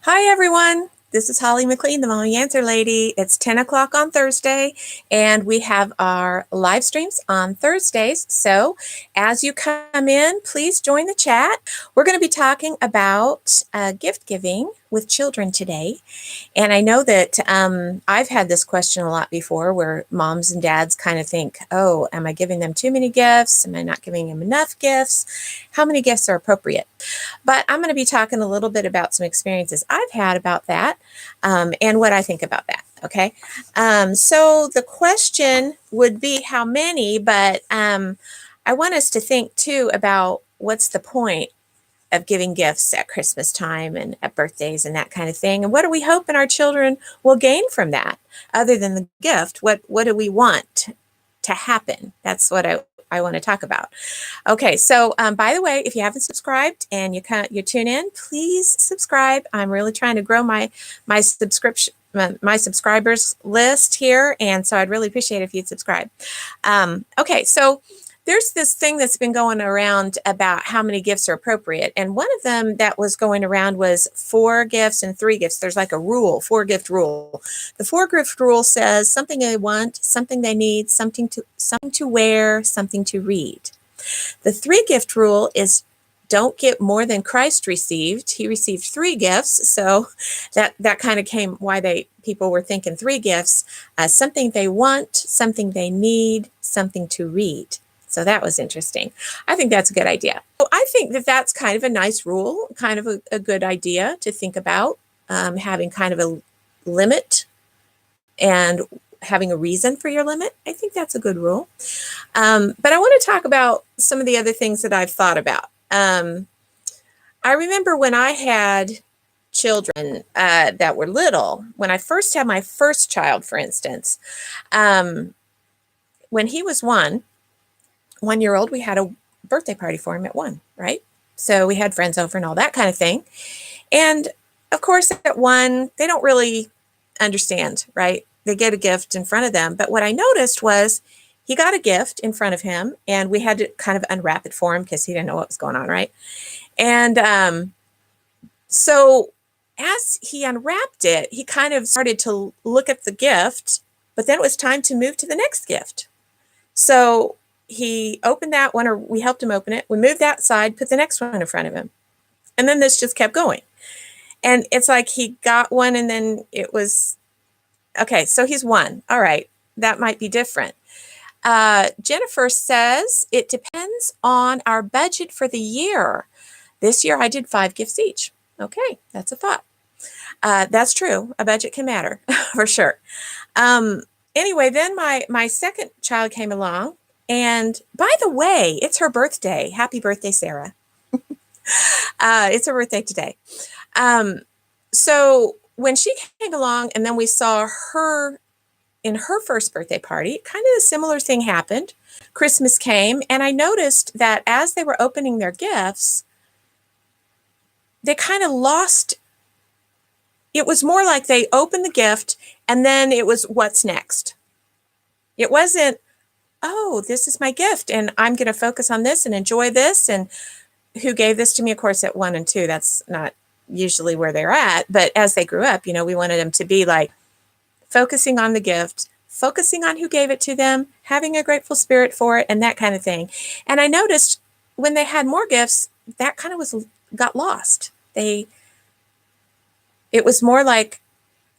Hi, everyone. This is Holly McLean, the Mommy Answer Lady. It's 10 o'clock on Thursday, and we have our live streams on Thursdays. So as you come in, please join the chat. We're going to be talking about gift giving with children today. And I know that I've had this question a lot before where moms and dads kind of think, oh, am I giving them too many gifts? Am I not giving them enough gifts? How many gifts are appropriate? But I'm going to be talking a little bit about some experiences I've had about that and what I think about that. Okay. So the question would be how many, but I want us to think too about what's the point of giving gifts at Christmas time and at birthdays and that kind of thing. And what do we hope our children will gain from that other than the gift? What do we want to happen? That's what I want to talk about. Okay, so by the way, if you haven't subscribed and you tune in, please subscribe. I'm really trying to grow my subscription my subscribers list here, and so I'd really appreciate it if you'd subscribe. Okay, so there's this thing that's been going around about how many gifts are appropriate, and one of them that was going around was 4 gifts and 3 gifts. There's like a rule, 4-gift rule. The 4-gift rule says something they want, something they need, something to wear, something to read. The 3-gift rule is don't get more than Christ received. He received 3 gifts, so that kind of came why people were thinking 3 gifts. Something they want, something they need, something to read. So that was interesting. I think that's a good idea. So I think that that's kind of a nice rule, kind of a good idea to think about, having kind of a limit and having a reason for your limit. I think that's a good rule. But I want to talk about some of the other things that I've thought about. I remember when I had children that were little, when I first had my first child, for instance, when he was 1-year-old, we had a birthday party for him at 1, right? So we had friends over and all that kind of thing. And of course, at 1, they don't really understand, right? They get a gift in front of them. But what I noticed was he got a gift in front of him, and we had to kind of unwrap it for him because he didn't know what was going on, right? And so as he unwrapped it, he kind of started to look at the gift, but then it was time to move to the next gift. So he opened that one, or we helped him open it. We moved that side, put the next one in front of him. And then this just kept going. And it's like he got one, and then it was, okay, so he's 1. All right, that might be different. Jennifer says, it depends on our budget for the year. This year I did 5 gifts each. Okay, that's a thought. That's true. A budget can matter for sure. Anyway, then my second child came along. And by the way, it's her birthday. Happy birthday, Sarah. It's her birthday today. So when she came along and then we saw her in her first birthday party, kind of a similar thing happened. Christmas came, and I noticed that as they were opening their gifts, they kind of lost. It was more like they opened the gift and then it was what's next. It wasn't, oh, this is my gift and I'm going to focus on this and enjoy this. And who gave this to me? Of course, at 1 and 2, that's not usually where they're at. But as they grew up, we wanted them to be like focusing on the gift, focusing on who gave it to them, having a grateful spirit for it, and that kind of thing. And I noticed when they had more gifts, that kind of got lost. It was more like,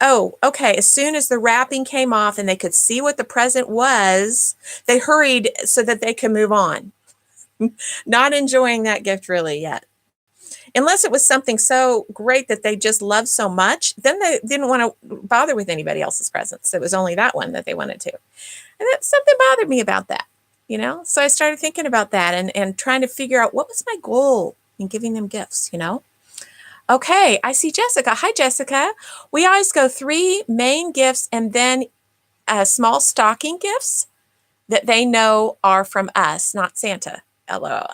oh, okay, as soon as the wrapping came off and they could see what the present was, they hurried so that they could move on. Not enjoying that gift really yet. Unless it was something so great that they just loved so much, then they didn't want to bother with anybody else's presents. It was only that one that they wanted to. And that something bothered me about that, So I started thinking about that and trying to figure out what was my goal in giving them gifts, Okay, I see Jessica. Hi, Jessica. We always go 3 main gifts and then small stocking gifts that they know are from us, not Santa. LOL.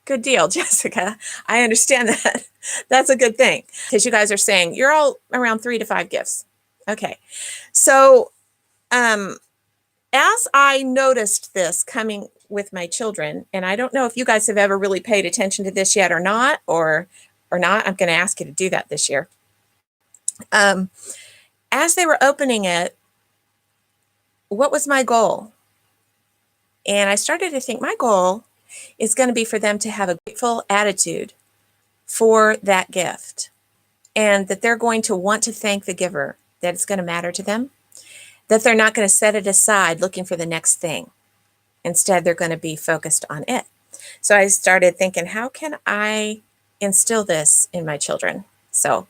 Good deal, Jessica. I understand that. That's a good thing because you guys are saying you're all around 3 to 5 gifts. Okay. So as I noticed this coming with my children, and I don't know if you guys have ever really paid attention to this yet or not, I'm going to ask you to do that this year. Um, as they were opening it, what was my goal? And I started to think my goal is going to be for them to have a grateful attitude for that gift, and that they're going to want to thank the giver, that it's going to matter to them, that they're not going to set it aside looking for the next thing. Instead, they're going to be focused on it. So I started thinking, how can I instill this in my children? So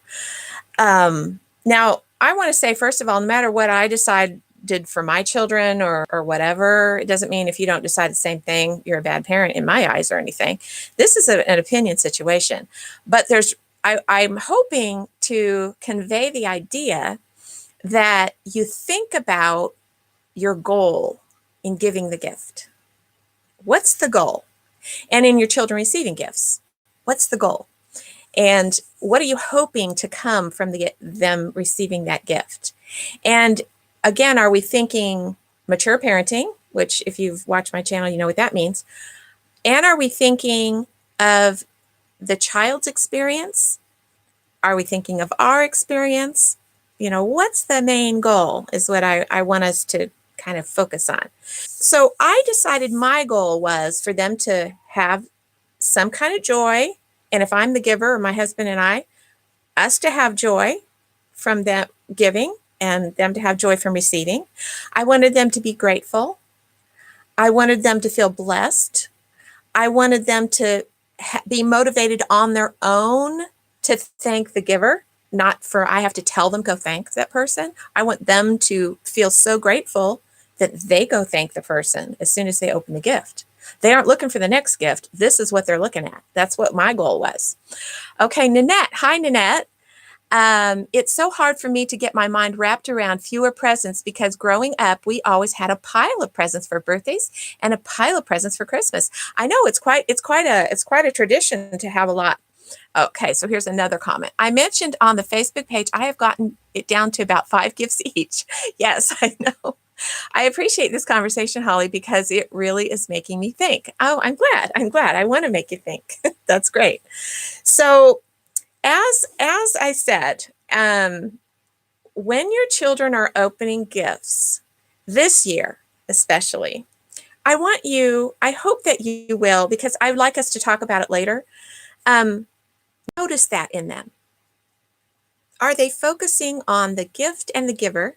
now I want to say, first of all, no matter what I decide did for my children or whatever, it doesn't mean if you don't decide the same thing, you're a bad parent in my eyes or anything. This is an opinion situation. But I'm hoping to convey the idea that you think about your goal in giving the gift. What's the goal? And in your children receiving gifts, what's the goal? And what are you hoping to come from them receiving that gift? And again, are we thinking mature parenting, which if you've watched my channel, you know what that means. And are we thinking of the child's experience? Are we thinking of our experience? What's the main goal is what I want us to kind of focus on. So I decided my goal was for them to have some kind of joy. And if I'm the giver, or my husband and us to have joy from them giving and them to have joy from receiving. I wanted them to be grateful. I wanted them to feel blessed. I wanted them to be motivated on their own to thank the giver, not for I have to tell them go thank that person. I want them to feel so grateful that they go thank the person as soon as they open the gift. They aren't looking for the next gift. This is what they're looking at. That's what my goal was. Okay, Nanette. Hi, Nanette. It's so hard for me to get my mind wrapped around fewer presents because growing up, we always had a pile of presents for birthdays and a pile of presents for Christmas. I know it's quite a tradition to have a lot. Okay, so here's another comment. I mentioned on the Facebook page, I have gotten it down to about 5 gifts each. Yes, I know. I appreciate this conversation, Holly, because it really is making me think. Oh, I'm glad. I want to make you think. That's great. So as I said, when your children are opening gifts this year, especially, I hope that you will, because I'd like us to talk about it later. Notice that in them. Are they focusing on the gift and the giver?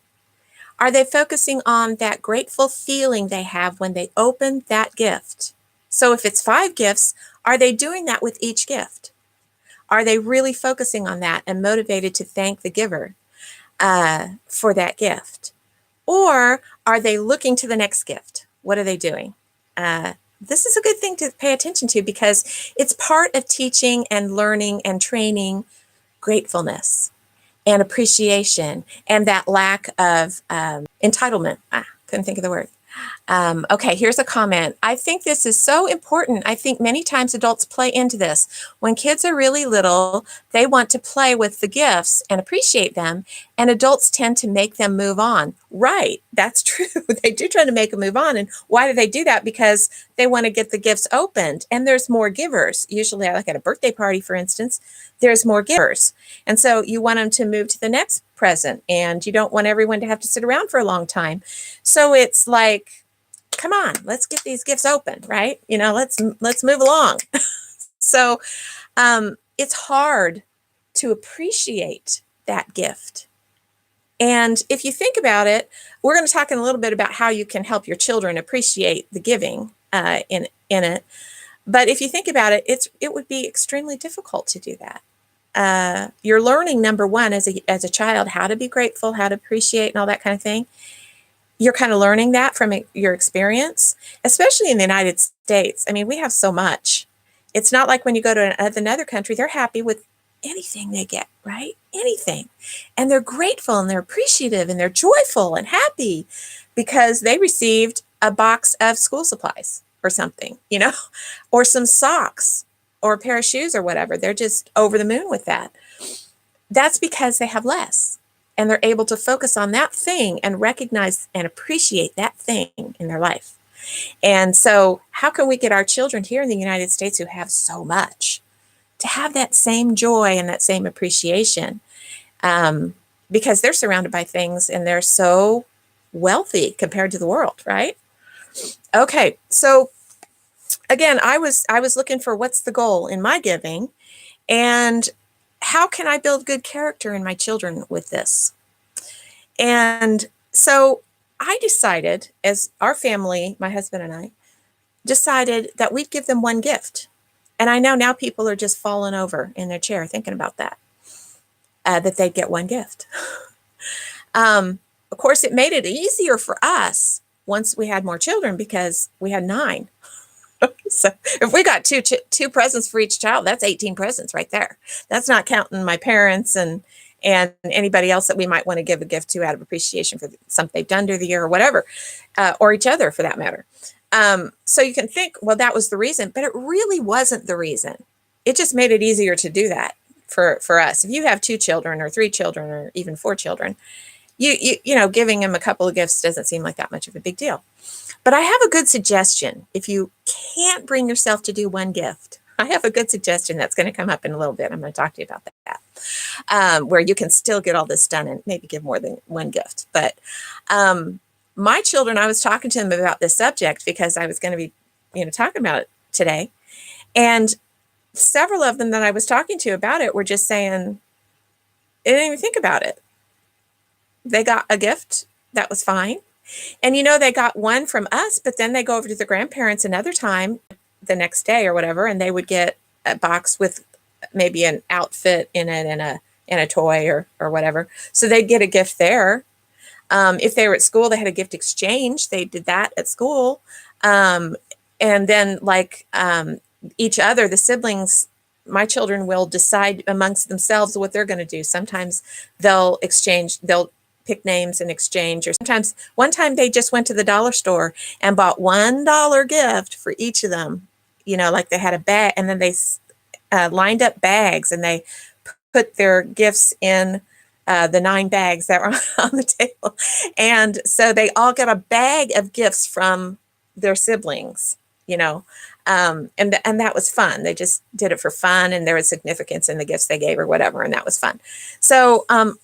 Are they focusing on that grateful feeling they have when they open that gift? So if it's 5 gifts, are they doing that with each gift? Are they really focusing on that and motivated to thank the giver for that gift? Or are they looking to the next gift? What are they doing? This is a good thing to pay attention to because it's part of teaching and learning and training gratefulness and appreciation and that lack of entitlement. Couldn't think of the word. Okay, here's a comment. I think this is so important. I think many times adults play into this. When kids are really little, they want to play with the gifts and appreciate them, and adults tend to make them move on. Right, that's true. They do try to make them move on. And why do they do that? Because they want to get the gifts opened, and there's more givers. Usually, like at a birthday party, for instance, there's more givers. And so you want them to move to the next present, and you don't want everyone to have to sit around for a long time. So it's like, come on, let's get these gifts open, right? Let's move along. So it's hard to appreciate that gift. And if you think about it, we're going to talk in a little bit about how you can help your children appreciate the giving in it. But if you think about it, it would be extremely difficult to do that. You're learning, number one, as a child, how to be grateful, how to appreciate, and all that kind of thing. You're kind of learning that from your experience, especially in the United States. I mean, we have so much. It's not like when you go to another country, they're happy with anything they get, right? Anything. And they're grateful and they're appreciative and they're joyful and happy because they received a box of school supplies or something, or some socks or a pair of shoes or whatever. They're just over the moon with that. That's because they have less. And they're able to focus on that thing and recognize and appreciate that thing in their life. And so how can we get our children here in the United States who have so much to have that same joy and that same appreciation? because they're surrounded by things and they're so wealthy compared to the world, right? Okay, so again, I was looking for what's the goal in my giving, and how can I build good character in my children with this? And so I decided, as our family, my husband and I, decided that we'd give them one gift. And I know now people are just falling over in their chair thinking about that, that they'd get one gift. Of course, it made it easier for us once we had more children because we had 9. So if we got two presents for each child, that's 18 presents right there. That's not counting my parents and anybody else that we might want to give a gift to out of appreciation for something they've done during the year or whatever, or each other for that matter. So you can think, well, that was the reason, but it really wasn't the reason. It just made it easier to do that for us. If you have 2 children or 3 children or even 4 children, you know, giving them a couple of gifts doesn't seem like that much of a big deal. But I have a good suggestion. If you can't bring yourself to do one gift, I have a good suggestion that's going to come up in a little bit. I'm going to talk to you about that, where you can still get all this done and maybe give more than one gift. But my children, I was talking to them about this subject because I was going to be, you know, talking about it today. And several of them that I was talking to about it were just saying, they didn't even think about it. They got a gift. That was fine. And, you know, they got one from us, but then they go over to the grandparents another time the next day or whatever, and they would get a box with maybe an outfit in it and a toy or whatever. So they'd get a gift there. If they were at school, they had a gift exchange. They did that at school. And then each other, the siblings, my children will decide amongst themselves what they're going to do. Sometimes they'll pick names and exchange, or sometimes one time they just went to the dollar store and bought $1 gift for each of them. You know, like they had a bag, and then they lined up bags and they put their gifts in the 9 bags that were on the table. And so they all got a bag of gifts from their siblings, you know, and that was fun. They just did it for fun, and there was significance in the gifts they gave or whatever, and that was fun. So I'm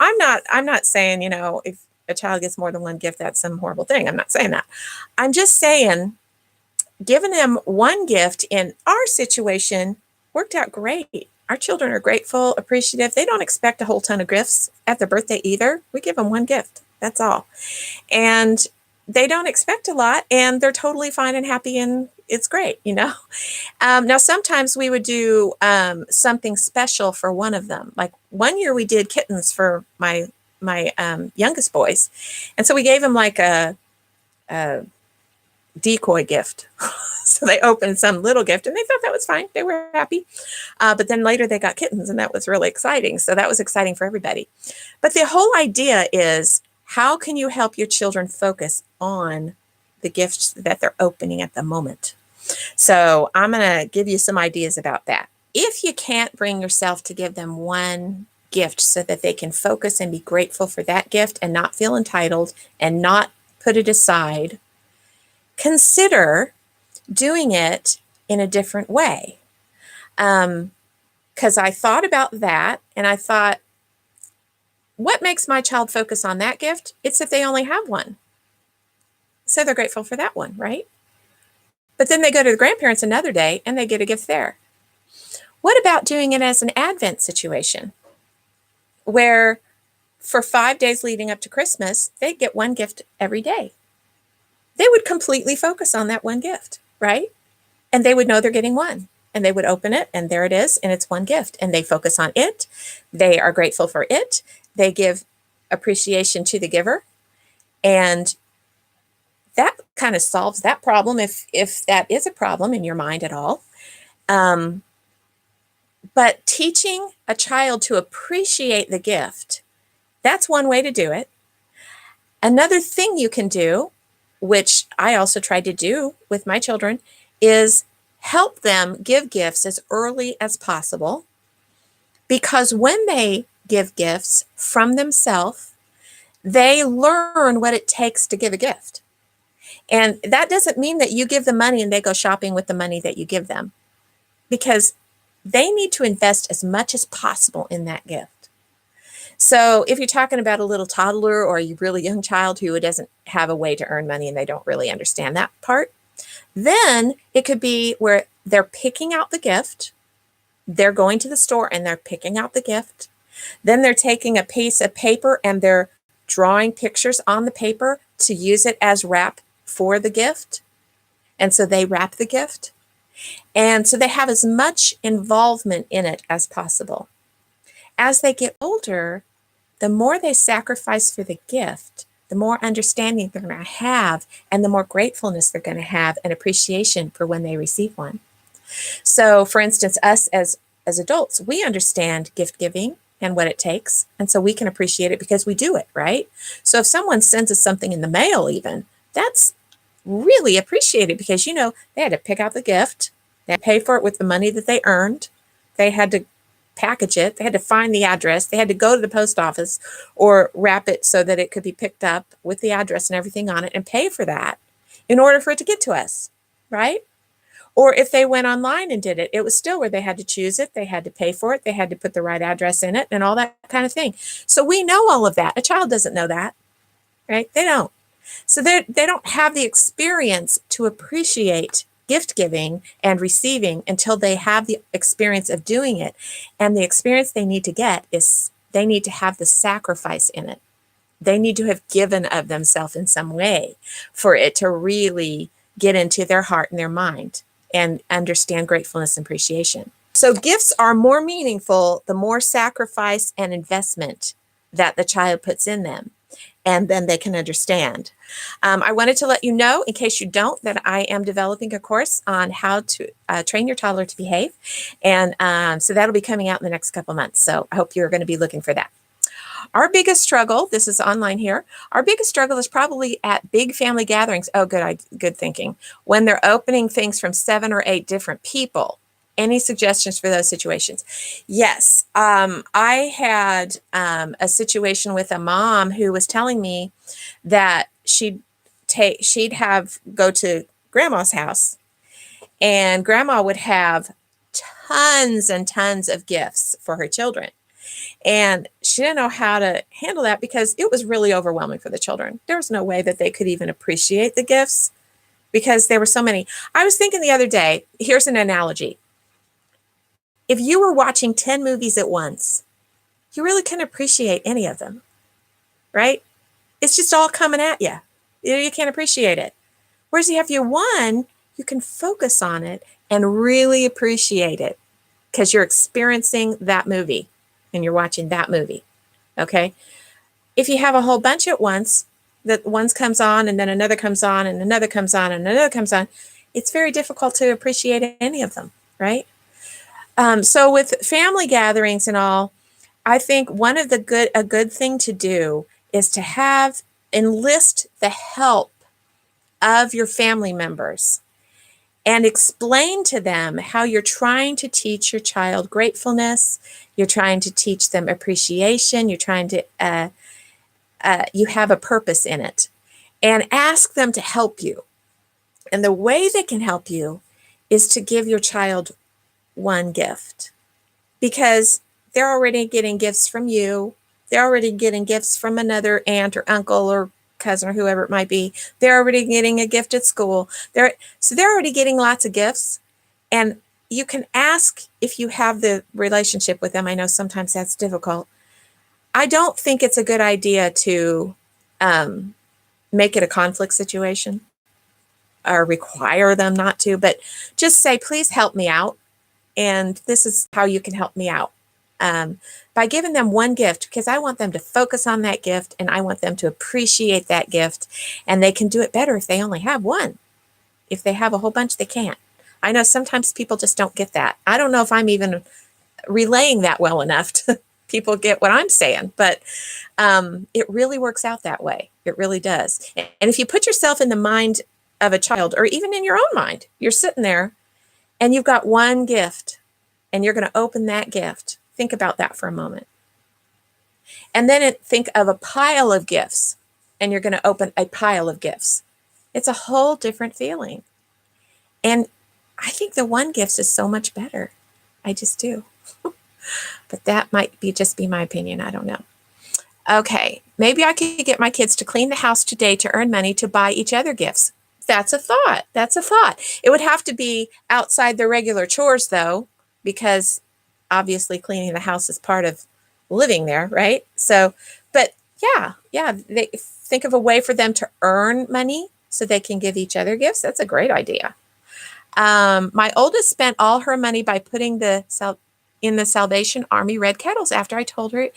not saying, you know, if a child gets more than one gift, that's some horrible thing. I'm not saying that. I'm just saying giving them one gift in our situation worked out great. Our children are grateful, appreciative. They don't expect a whole ton of gifts at their birthday either. We give them one gift. That's all. And they don't expect a lot, and they're totally fine and happy, and it's great, you know. Now, sometimes we would do something special for one of them. Like one year we did kittens for my youngest boys. And so we gave them like a decoy gift. So they opened some little gift and they thought that was fine. They were happy. But then later they got kittens, and that was really exciting. So that was exciting for everybody. But the whole idea is, how can you help your children focus on the gifts that they're opening at the moment? So I'm going to give you some ideas about that. If you can't bring yourself to give them one gift so that they can focus and be grateful for that gift and not feel entitled and not put it aside, consider doing it in a different way. Because I thought about that, and I thought, what makes my child focus on that gift? It's if they only have one. So they're grateful for that one, right? But then they go to the grandparents another day and they get a gift there. What about doing it as an Advent situation, where for 5 days leading up to Christmas, they get one gift every day? They would completely focus on that one gift, right? And they would know they're getting one, and they would open it, and there it is, and it's one gift, and they focus on it. They are grateful for it. They give appreciation to the giver, and that kind of solves that problem, if that is a problem in your mind at all. But teaching a child to appreciate the gift, that's one way to do it. Another thing you can do, which I also tried to do with my children, is help them give gifts as early as possible. Because when they give gifts from themselves, they learn what it takes to give a gift. And that doesn't mean that you give them money and they go shopping with the money that you give them, because they need to invest as much as possible in that gift. So if you're talking about a little toddler or a really young child who doesn't have a way to earn money and they don't really understand that part, then it could be where they're picking out the gift. They're going to the store and they're picking out the gift. Then they're taking a piece of paper and they're drawing pictures on the paper to use it as wrap for the gift. And so they wrap the gift. And so they have as much involvement in it as possible. As they get older, the more they sacrifice for the gift, the more understanding they're going to have and the more gratefulness they're going to have and appreciation for when they receive one. So, for instance, us as adults, we understand gift giving and what it takes. And so we can appreciate it because we do it, right? So if someone sends us something in the mail, even, that's really appreciated because, they had to pick out the gift, they had to pay for it with the money that they earned, they had to package it, they had to find the address, they had to go to the post office or wrap it so that it could be picked up with the address and everything on it and pay for that in order for it to get to us, right? Or if they went online and did it, it was still where they had to choose it, they had to pay for it, they had to put the right address in it and all that kind of thing. So we know all of that. A child doesn't know that, right? They don't. So they don't have the experience to appreciate gift giving and receiving until they have the experience of doing it. And the experience they need to get is they need to have the sacrifice in it. They need to have given of themselves in some way for it to really get into their heart and their mind and understand gratefulness and appreciation. So gifts are more meaningful the more sacrifice and investment that the child puts in them. And then they can understand. I wanted to let you know, in case you don't, that I am developing a course on how to train your toddler to behave. And so that'll be coming out in the next couple months. So I hope you're going to be looking for that. Our biggest struggle, this is online here, our biggest struggle is probably at big family gatherings. Oh, good thinking. When they're opening things from 7 or 8 different people. Any suggestions for those situations? Yes. I had a situation with a mom who was telling me that she'd go to grandma's house and grandma would have tons and tons of gifts for her children. And she didn't know how to handle that because it was really overwhelming for the children. There was no way that they could even appreciate the gifts because there were so many. I was thinking the other day, here's an analogy. If you were watching 10 movies at once, you really couldn't appreciate any of them, right? It's just all coming at you. You can't appreciate it. Whereas if you have one, you can focus on it and really appreciate it because you're experiencing that movie and you're watching that movie, okay? If you have a whole bunch at once, that one comes on and then another comes on and another comes on and another comes on, it's very difficult to appreciate any of them, right? So with family gatherings and all, I think a good thing to do is to enlist the help of your family members and explain to them how you're trying to teach your child gratefulness, you're trying to teach them appreciation, you're trying to, you have a purpose in it, and ask them to help you. And the way they can help you is to give your child one gift because they're already getting gifts from you. They're already getting gifts from another aunt or uncle or cousin or whoever it might be. They're already getting a gift at school. They're already getting lots of gifts. And you can ask if you have the relationship with them. I know sometimes that's difficult. I don't think it's a good idea to make it a conflict situation or require them not to, but just say, please help me out. And this is how you can help me out. By giving them one gift, because I want them to focus on that gift and I want them to appreciate that gift. And they can do it better if they only have one. If they have a whole bunch, they can't. I know sometimes people just don't get that. I don't know if I'm even relaying that well enough to people get what I'm saying, but it really works out that way. It really does. And if you put yourself in the mind of a child, or even in your own mind, you're sitting there and you've got one gift and you're going to open that gift. Think about that for a moment. And then think of a pile of gifts and you're going to open a pile of gifts. It's a whole different feeling. And I think the one gift is so much better. I just do. But that might just be my opinion. I don't know. Okay, maybe I could get my kids to clean the house today to earn money to buy each other gifts. That's a thought. That's a thought. It would have to be outside their regular chores, though, because obviously cleaning the house is part of living there, right? So, but yeah, they think of a way for them to earn money so they can give each other gifts. That's a great idea. My oldest spent all her money by putting in the Salvation Army red kettles after I told her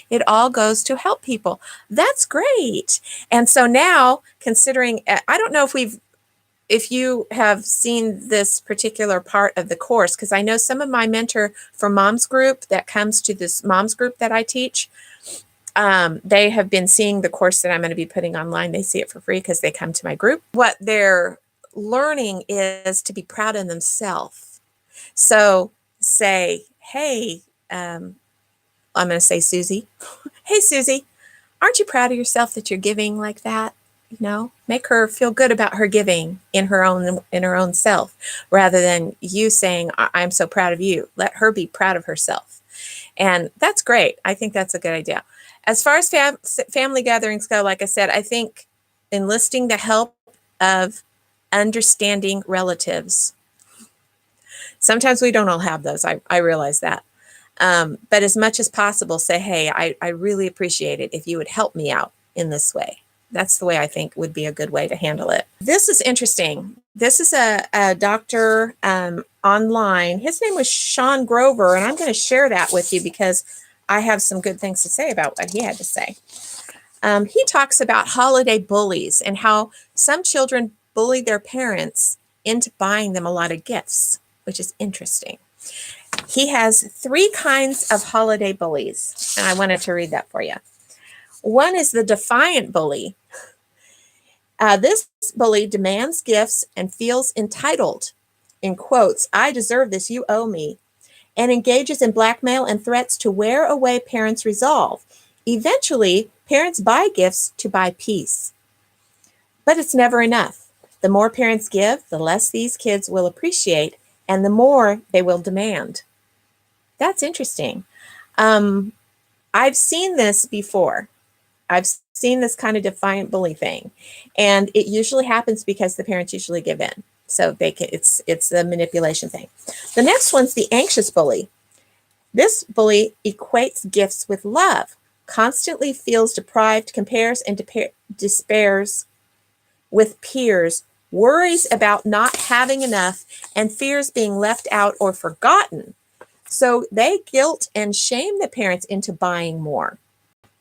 it all goes to help people. That's great. And so now, considering, I don't know if you have seen this particular part of the course, because I know some of my mentor for moms group that comes to this moms group that I teach, they have been seeing the course that I'm going to be putting online. They see it for free because they come to my group. What they're learning is to be proud of themselves. So say, hey, I'm going to say Susie. Hey, Susie, aren't you proud of yourself that you're giving like that? You know, make her feel good about her giving in her own self, rather than you saying, I'm so proud of you. Let her be proud of herself. And that's great. I think that's a good idea. As far as family gatherings go, like I said, I think enlisting the help of understanding relatives. Sometimes we don't all have those. I realize that. But as much as possible, say, hey, I really appreciate it if you would help me out in this way. That's the way I think would be a good way to handle it. This is interesting. This is a doctor online. His name was Sean Grover, and I'm going to share that with you because I have some good things to say about what he had to say. He talks about holiday bullies and how some children bully their parents into buying them a lot of gifts, which is interesting. He has 3 kinds of holiday bullies, and I wanted to read that for you. One is the defiant bully. This bully demands gifts and feels entitled. In quotes, I deserve this, you owe me, and engages in blackmail and threats to wear away parents' resolve. Eventually, parents buy gifts to buy peace. But it's never enough. The more parents give, the less these kids will appreciate, and the more they will demand. That's interesting. I've seen this before. I've seen this kind of defiant bully thing, and it usually happens because the parents usually give in. So it's a manipulation thing. The next one's the anxious bully. This bully equates gifts with love, constantly feels deprived, compares and despairs with peers, worries about not having enough, and fears being left out or forgotten. So they guilt and shame the parents into buying more.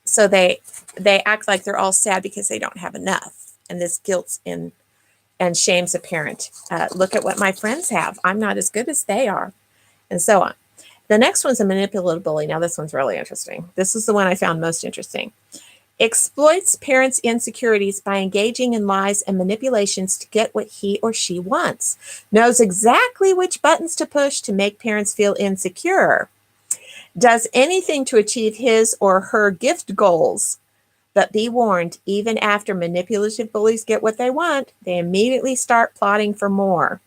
So they act like they're all sad because they don't have enough. And this guilt and shames a parent. Look at what my friends have. I'm not as good as they are. And so on. The next one's a manipulative bully. Now this one's really interesting. This is the one I found most interesting. Exploits parents' insecurities by engaging in lies and manipulations to get what he or she wants. Knows exactly which buttons to push to make parents feel insecure. Does anything to achieve his or her gift goals. But be warned, even after manipulative bullies get what they want, they immediately start plotting for more.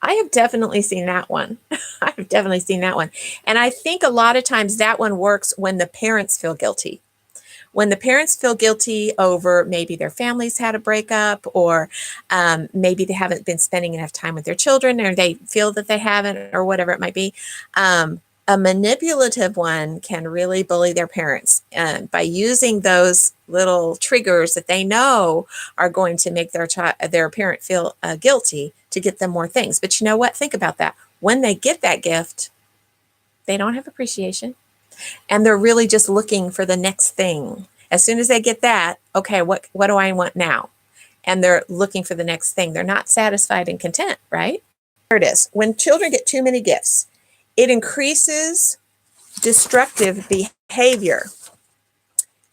I have definitely seen that one. I've definitely seen that one. And I think a lot of times that one works when the parents feel guilty. When the parents feel guilty over maybe their families had a breakup, or maybe they haven't been spending enough time with their children, or they feel that they haven't, or whatever it might be. A manipulative one can really bully their parents by using those little triggers that they know are going to make their parent feel guilty to get them more things. But you know what? Think about that. When they get that gift, they don't have appreciation. And they're really just looking for the next thing. As soon as they get that, okay, what do I want now? And they're looking for the next thing. They're not satisfied and content, right? There it is. When children get too many gifts, it increases destructive behavior.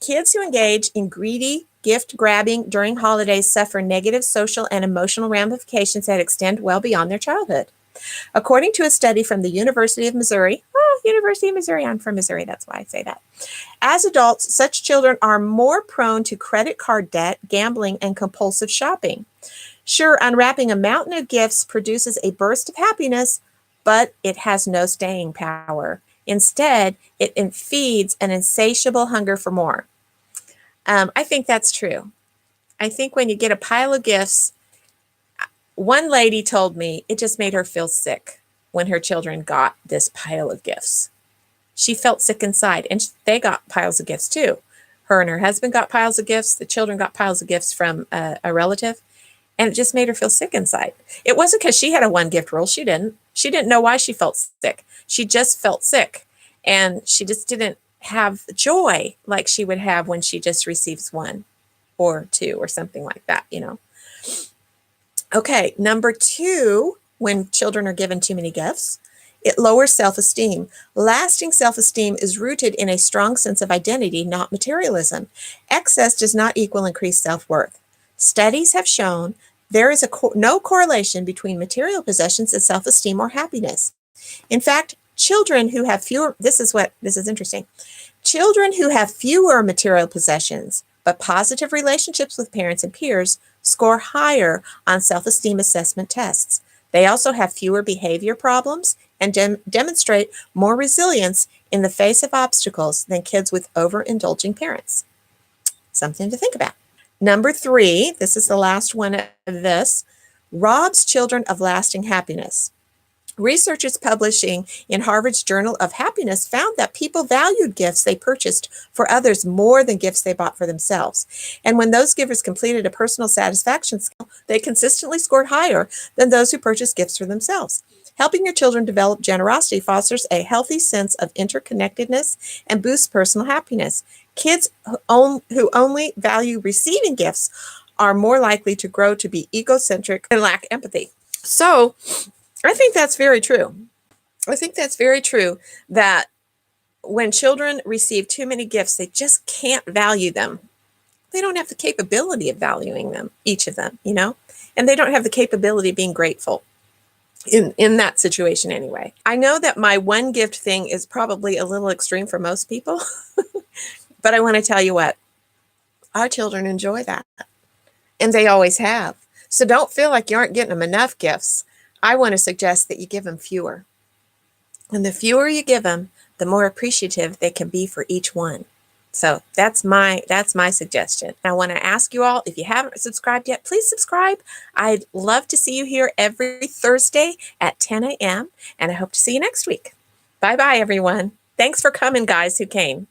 Kids who engage in greedy gift grabbing during holidays suffer negative social and emotional ramifications that extend well beyond their childhood. According to a study from the University of Missouri, I'm from Missouri, that's why I say that. As adults, such children are more prone to credit card debt, gambling, and compulsive shopping. Sure, unwrapping a mountain of gifts produces a burst of happiness, but it has no staying power. Instead, it feeds an insatiable hunger for more. I think that's true. I think when you get a pile of gifts, one lady told me it just made her feel sick when her children got this pile of gifts. She felt sick inside, and they got piles of gifts too. Her and her husband got piles of gifts. The children got piles of gifts from a relative, and it just made her feel sick inside. It wasn't because she had a one gift rule. She didn't. She didn't know why she felt sick. She just felt sick, and she just didn't have joy like she would have when she just receives one or two or something like that, you know. Okay, number 2, when children are given too many gifts, it lowers self-esteem. Lasting self-esteem is rooted in a strong sense of identity, not materialism. Excess does not equal increased self-worth. Studies have shown there is no correlation between material possessions and self-esteem or happiness. In fact, children who have fewer, this is interesting. Children who have fewer material possessions but positive relationships with parents and peers score higher on self-esteem assessment tests. They also have fewer behavior problems and demonstrate more resilience in the face of obstacles than kids with overindulging parents. Something to think about. Number 3, this is the last one of this, robs children of lasting happiness. Researchers publishing in Harvard's Journal of Happiness found that people valued gifts they purchased for others more than gifts they bought for themselves. And when those givers completed a personal satisfaction scale, they consistently scored higher than those who purchased gifts for themselves. Helping your children develop generosity fosters a healthy sense of interconnectedness and boosts personal happiness. Kids who only value receiving gifts are more likely to grow to be egocentric and lack empathy. So, I think that's very true. I think that's very true that when children receive too many gifts, they just can't value them. They don't have the capability of valuing them, each of them, you know, and they don't have the capability of being grateful in that situation anyway. I know that my one gift thing is probably a little extreme for most people, but I want to tell you what, our children enjoy that, and they always have. So don't feel like you aren't getting them enough gifts. I want to suggest that you give them fewer. And the fewer you give them, the more appreciative they can be for each one. So that's my suggestion. I want to ask you all, if you haven't subscribed yet, please subscribe. I'd love to see you here every Thursday at 10 a.m. And I hope to see you next week. Bye-bye, everyone. Thanks for coming, guys who came.